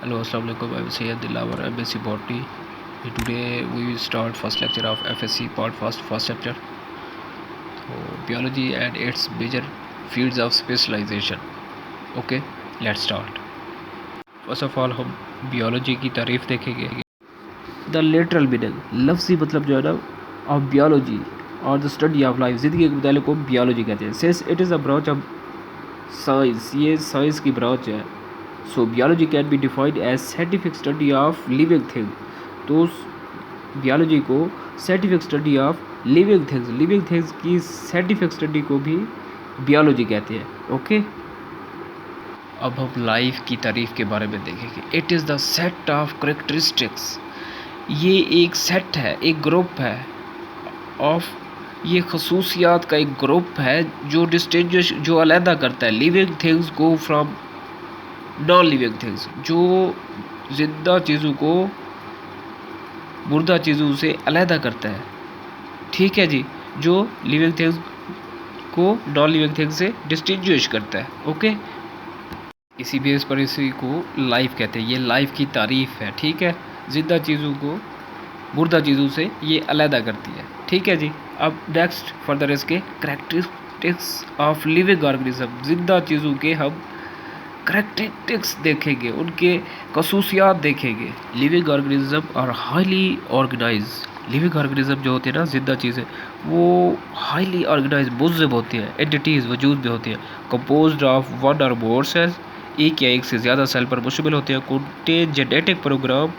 Hello, Assalamu alaikum. I'm Sayyid Dilawar, MSc Botany. Today we will start first lecture of FSC part first chapter. So, biology and its major fields of specialization. Okay, let's start. First of all, हम biology की तारीफ देखेंगे. The literal meaning, लफ्ज़ी मतलब जो है ना of biology or the study of life, ज़िंदगी के मुताले को biology कहते हैं. Since it is a branch of science, ये science की branch है. So biology can be defined as scientific study of living thing. तो बियोलॉजी को scientific study of living things की साइंटिफिक स्टडी को भी बियोलॉजी कहते हैं. ओके, अब हम लाइफ की तारीफ के बारे में देखेंगे. It is the set of characteristics. ये एक सेट है, एक ग्रुप है ऑफ, ये खसूसियात का एक ग्रुप है जो डिस्टिंग्विश, जो अलहदा करता है लिविंग थिंग्स को फ्रॉम नॉन लिविंग थिंग्स, जो ज़िंदा चीज़ों को मुर्दा चीज़ों से अलहदा करता है. ठीक है जी, जो लिविंग थिंग्स को नॉन लिविंग थिंग्स से डिस्टिंग्विश करता है. ओके, इसी बेस पर इसी को लाइफ कहते हैं. ये लाइफ की तारीफ है. ठीक है, ज़िंदा चीज़ों को मुर्दा चीज़ों से ये अलहदा करती है. ठीक है जी. अब नेक्स्ट फर्दर इसके करैक्टरिस्टिक्स ऑफ लिविंग ऑर्गेनिज्म. ज़िंदा चीज़ों के हम करैक्टरिस्टिक्स देखेंगे, उनके खसूसियात देखेंगे. लिविंग ऑर्गेनिज्म और हाईली ऑर्गेनाइज. लिविंग ऑर्गेनिज्म जो होते हैं ना, जिंदा चीज़ें, वो हाईली ऑर्गेनाइज मुनज़्ज़म होती हैं. एंटिटीज़ वजूद में होती हैं. कंपोज्ड ऑफ वन और मोर सेल्स. एक या एक से ज़्यादा सेल पर मुश्तमिल होते हैं. Contain genetic program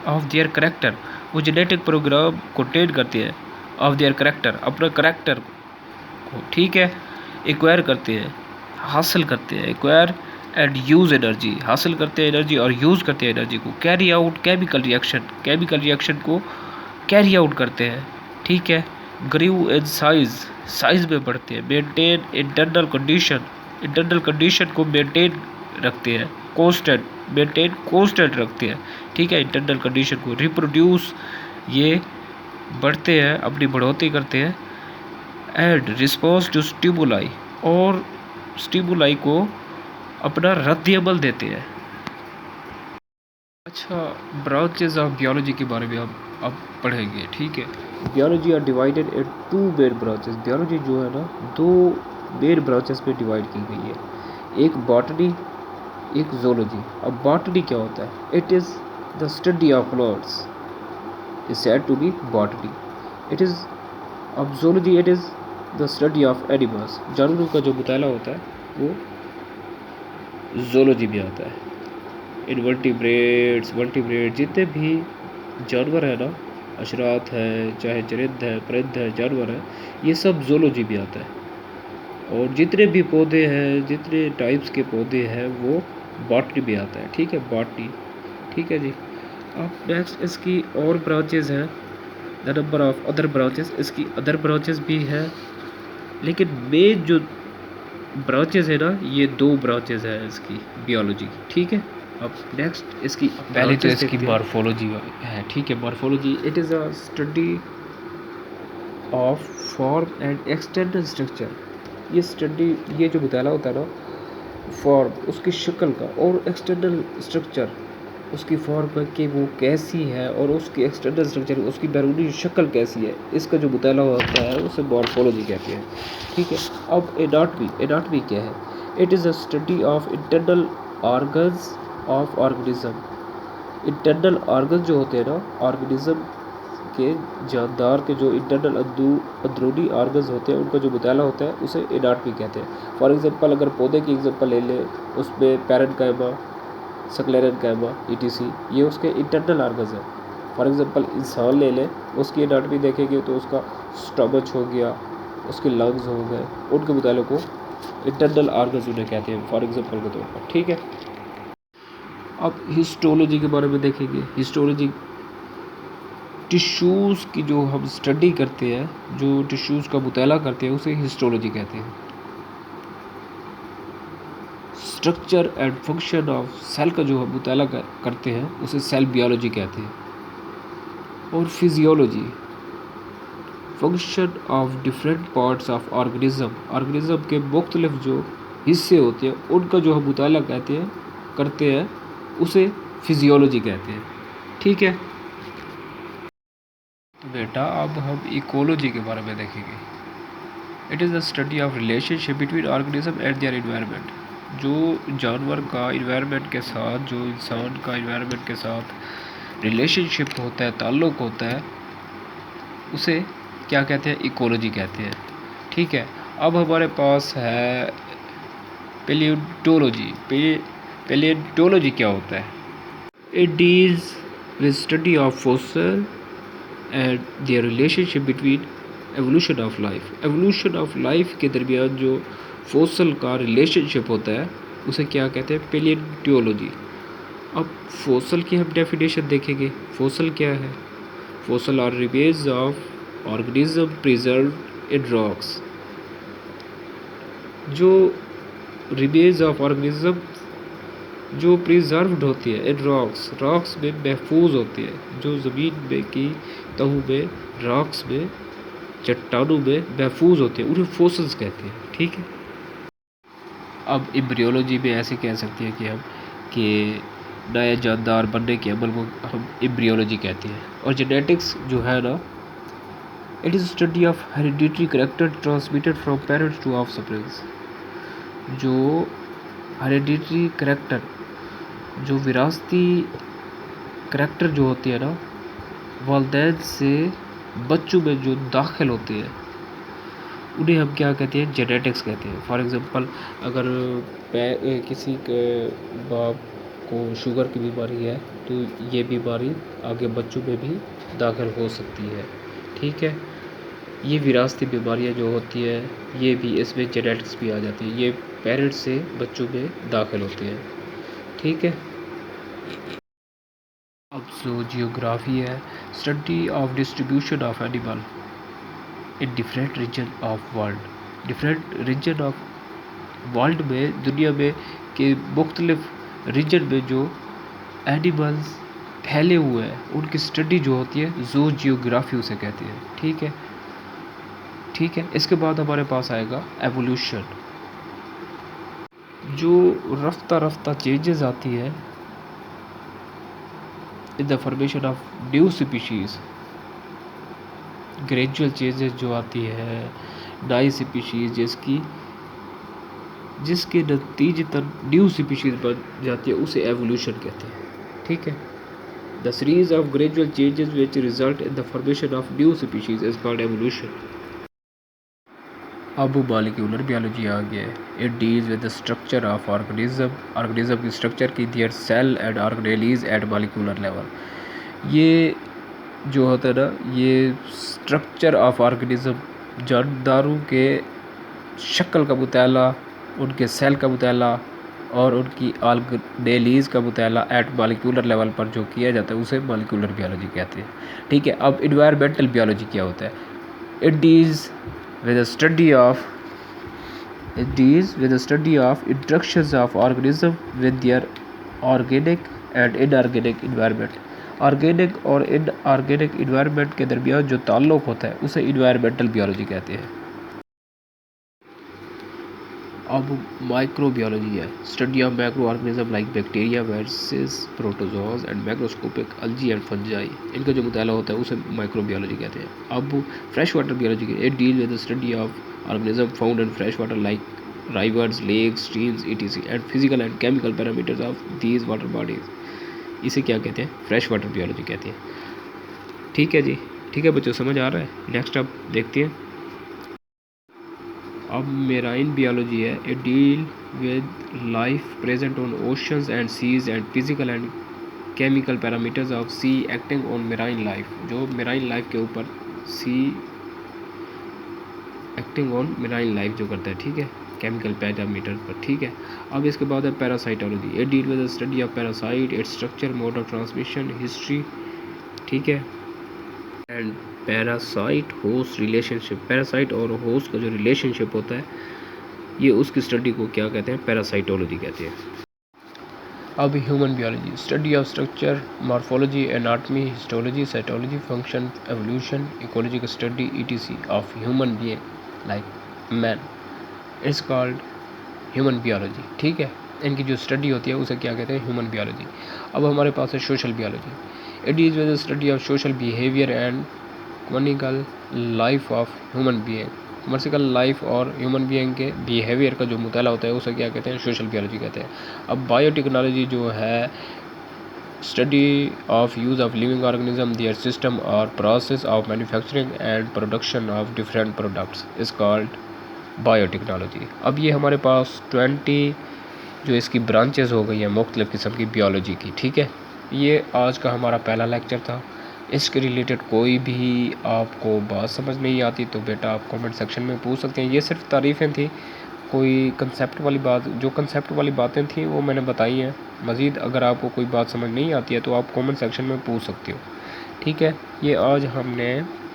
of their character. वो जेनेटिक प्रोग्राम कंटेन करते हैं ऑफ देयर करेक्टर, अपना करेक्टर को. ठीक है, एक्वायर करते हैं, हासिल करते हैं. एक्वायर एंड यूज़ एनर्जी, हासिल करते हैं एनर्जी और यूज़ करते हैं एनर्जी को. कैरी आउट केमिकल रिएक्शन को कैरी आउट करते हैं. ठीक है. ग्रीव इन साइज में बढ़ते हैं. मेंटेन इंटरनल कंडीशन को मेंटेन रखते हैं. कांस्टेंट रखते हैं. ठीक है, इंटरनल कंडीशन को. रिप्रोड्यूस, ये बढ़ते हैं, अपनी बढ़ोतरी करते हैं. एंड रिस्पॉन्स टू स्टिमुलाई, और स्टिमुलाई को अपना रद्द-ए-अमल देते हैं. अच्छा, ब्रांचेज ऑफ बियोलॉजी के बारे में हम अब पढ़ेंगे. ठीक है. Biology are divided into main branches. Biology जो है ना, दो मेन ब्रांचेस में डिवाइड की गई है. एक बॉटनी, एक ज़ूलॉजी. अब बॉटनी क्या होता है? It is the study of plants is said to be botany. It is, अब zoology it is the study of animals. जानवरों का जो मुताला होता है वो ज़ूलॉजी में आता है. वर्टिब्रेट जितने भी जानवर है ना, अशरात है, चाहे चरिंद है, परिंद है, जानवर है, ये सब ज़ूलॉजी में आता है. और जितने भी पौधे हैं, जितने टाइप्स के पौधे हैं, वो बॉटनी में आता है. ठीक है, बॉटनी. ठीक है जी. अब नेक्स्ट इसकी और ब्रांचेज हैं. The number of other branches. इसकी अदर ब्रांचेस भी हैं, लेकिन मेन जो ब्रांचेस है ना, ये दो ब्रांचेस है इसकी बियोलॉजी की. ठीक है. अब नेक्स्ट इसकी पहले तो इसकी मॉर्फोलॉजी है. ठीक है, morphology it is a study of form and external structure. ये स्टडी, ये जो मुताला होता है ना, फॉर्म, उसकी शक्ल का, और एक्सटर्नल स्ट्रक्चर, उसकी फॉर्म का कि वो कैसी है, और उसकी एक्सटर्नल स्ट्रक्चर, उसकी बैरूनी शक्ल कैसी है, इसका जो मुताला होता है उसे मॉर्फोलॉजी कहते हैं. ठीक है. अब एनाटमी क्या है? It is a study of internal organs of organism. Internal organ जो होते हैं ना, ऑर्गेनिज्म के जानदार के जो इंटरनल अंदरूनी ऑर्गन्स होते हैं, उनका जो मुताला होता है उसे एनाटमी कहते हैं. फॉर एग्जांपल, अगर पौधे की एग्जांपल ले लें, उसमें पैरेन्काइमा, स्क्लेरेन्काइमा, ETC, ये उसके इंटरनल ऑर्गन्स हैं. फॉर एग्जांपल, इंसान ले लें, उसकी एनाटमी देखेंगे तो उसका स्टमच हो गया, उसके लंग्स हो गए, उनके मुताले को इंटरनल ऑर्गन्स उन्हें कहते हैं, फॉर एग्जांपल के तौर पर. ठीक है. अब हिस्टोलॉजी के बारे में देखेंगे. हिस्टोलॉजी टिश्यूज़ की जो हम स्टडी करते हैं, जो टिश्यूज़ का मुताला करते हैं, उसे हिस्टोलॉजी कहते हैं. Structure and function of cell का जो हम मुताला करते हैं उसे सेल बियोलॉजी कहते हैं. और physiology, function of different parts of organism के मुख्तलिफ जो हिस्से होते हैं, उनका जो हम मुताला करते हैं उसे फिजियोलॉजी कहते हैं। ठीक है, तो बेटा अब हम इकोलॉजी के बारे में देखेंगे। It is the study of relationship between organism and their environment. जो जानवर का इन्वायरमेंट के साथ, जो इंसान का इन्वायरमेंट के साथ रिलेशनशिप होता है, ताल्लुक़ होता है, उसे क्या कहते हैं? इकोलॉजी कहते हैं। ठीक है, अब हमारे पास है पैलियोंटोलॉजी। पैलियोंटोलॉजी क्या होता है? It deals with study of fossil and their relationship between evolution of life. Evolution of life के दरमियान जो फॉसिल का रिलेशनशिप होता है उसे क्या कहते हैं? पैलियोंटोलॉजी। अब फॉसिल की हम डेफिनेशन देखेंगे। फॉसिल क्या है? Fossil are remains of organism preserved in rocks. जो रिमेन्स ऑफ ऑर्गेनिज्म जो प्रिजर्व्ड होती है इन रॉक्स, रॉक्स में महफूज होती है, जो ज़मीन में की तहु में, रॉक्स में, चट्टानों में महफूज होते हैं, उन्हें फॉसिल्स कहते हैं। ठीक है, अब एम्ब्रियोलॉजी में ऐसे कह सकते हैं कि हम कि नए जानदार बनने के अमल को हम एम्ब्रियोलॉजी कहते हैं। और जेनेटिक्स जो है ना, it is study of hereditary character transmitted from parents to offsprings. जो हेरिडिटरी कैरेक्टर, जो विरासती करैक्टर जो होती है ना, वालिदैन से बच्चों में जो दाखिल होते हैं, उन्हें हम क्या कहते हैं? जेनेटिक्स कहते हैं। फॉर एग्ज़ाम्पल, अगर किसी के बाप को शुगर की बीमारी है तो ये बीमारी आगे बच्चों में भी दाखिल हो सकती है। ठीक है, ये विरासती बीमारियां जो होती है, ये भी इसमें जेनेटिक्स भी आ जाती है, ये पेरेंट्स से बच्चों में दाखिल होती है। ठीक है, अब जो जियोग्राफी है, study of distribution of animal in different region of world. Different region of world में, दुनिया में के मुख्तलिफ रीजन में जो एनिमल्स फैले हुए हैं, उनकी स्टडी जो होती है जू जियोग्राफी उसे कहते हैं। ठीक है, ठीक है, इसके बाद हमारे पास आएगा एवोल्यूशन। जो रफ्ता रफ्ता चेंजेस आती है इन the formation of new species, gradual changes जो आती है नई स्पीशीज़ जिसके नतीजतन न्यू स्पीशीज़ बन जाती है, उसे एवोल्यूशन कहते हैं। ठीक है, the series of gradual changes which result in the formation of new species is called evolution. अब मॉलिक्यूलर बायोलॉजी आ गया है। It deals with the structure of organism की स्ट्रक्चर की their cell and organelles at molecular level. ये जो होता है ना, ये स्ट्रक्चर ऑफ ऑर्गेनिज्म, जानदारों के शक्ल का मुताला, उनके सेल का मुताला और उनकी ऑर्गेनेलीज का मुताला एट मॉलिक्यूलर लेवल पर जो किया जाता है उसे मॉलिक्यूलर बायोलॉजी कहते हैं। ठीक है, अब इन्वायरमेंटल बायोलॉजी क्या होता है? It deals with the study of interactions of organism with their organic and inorganic environment। Organic और इनऑर्गेनिक इन्वायरमेंट के दरमियान जो ताल्लुक़ होता है उसे इन्वायरमेंटल बायोलॉजी कहते हैं। अब माइक्रोबायोलॉजी है। Study of micro organism like bacteria, viruses, protozoas and macroscopic algae and fungi, इनका जो मुताला होता है उसे माइक्रोबायोलॉजी कहते हैं। अब फ्रेश वाटर बायोलॉजी के it deal with the study of organism found in fresh water like rivers, lakes, streams etc and physical and chemical parameters of these water bodies. इसे क्या कहते हैं? फ्रेश वाटर बायोलॉजी कहते हैं। ठीक है जी, ठीक है बच्चों, समझ आ रहा है? नेक्स्ट अब देखते हैं। अब मेराइन बायोलॉजी है। It deal with life present on oceans and seas and physical and chemical parameters of sea acting on marine life. जो मेराइन लाइफ के ऊपर sea acting on marine life जो करता है, ठीक है, केमिकल पैरामीटर पर। ठीक है, अब इसके बाद है parasitology. It deal with the study of parasite, its structure, mode of transmission, history. ठीक है, and parasite host relationship. Parasite और होस्ट का जो रिलेशनशिप होता है, ये उसकी स्टडी को क्या कहते हैं? पैरासाइटोलॉजी कहते हैं। अब human biology. Study of structure, morphology, anatomy, histology, cytology, function, evolution, ecological study etc of human being like man, it's called human biology. ठीक है, इनकी जो स्टडी होती है उसे क्या कहते हैं, ह्यूमन बियोलॉजी। अब हमारे पास है social biology. It is the study of social behaviour and communal life of human being. Commercial life और ह्यूमन बीइंग के बिहेवियर का जो मुताला होता है उसे क्या कहते हैं, सोशल बियोलॉजी कहते हैं। अब बायोटेक्नोलॉजी जो है study of use of living organism, their system और process of manufacturing and production of different products is called biotechnology. अब ये हमारे पास 20 जो इसकी ब्रांचेस हो गई हैं मुख्तलिफ़ किस्म की बियोलॉजी की, ठीक है। ये आज का हमारा पहला लेक्चर था। इसके रिलेटेड कोई भी आपको बात समझ नहीं आती तो बेटा आप कमेंट सेक्शन में पूछ सकते हैं। ये सिर्फ तारीफ़ें थी, कोई कंसेप्ट वाली बात, जो कंसेप्ट वाली बातें थी वो मैंने बताई हैं। मज़ीद अगर आपको कोई बात समझ नहीं आती है तो आप कमेंट सेक्शन में पूछ सकते हो, ठीक है। ये आज हमने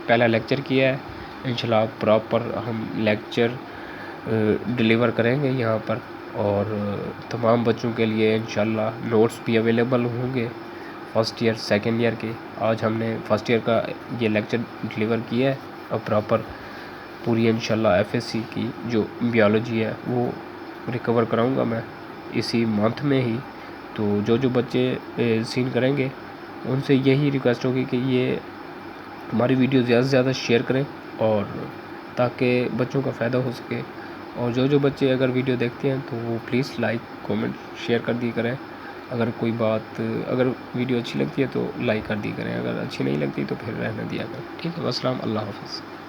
पहला लेक्चर किया है। इंशाल्लाह प्रॉपर हम लेक्चर डिलीवर करेंगे यहाँ पर, और तमाम बच्चों के लिए इंशाल्लाह नोट्स भी अवेलेबल होंगे फर्स्ट ईयर सेकेंड ईयर के। आज हमने फर्स्ट ईयर का ये लेक्चर डिलीवर किया है और प्रॉपर पूरी इंशाल्लाह एफएससी की जो बियोलॉजी है वो रिकवर कराऊंगा मैं इसी मंथ में ही। तो जो बच्चे सीन करेंगे उनसे यही रिक्वेस्ट होगी कि ये हमारी वीडियो ज़्यादा से ज़्यादा शेयर करें, और ताकि बच्चों का फ़ायदा हो सके। और जो बच्चे अगर वीडियो देखते हैं तो वो प्लीज़ लाइक कमेंट शेयर कर दी करें। अगर कोई बात, अगर वीडियो अच्छी लगती है तो लाइक कर दी करें, अगर अच्छी नहीं लगती तो फिर रहने दिया करें, ठीक है। अस्सलाम, अल्लाह हाफ़िज़।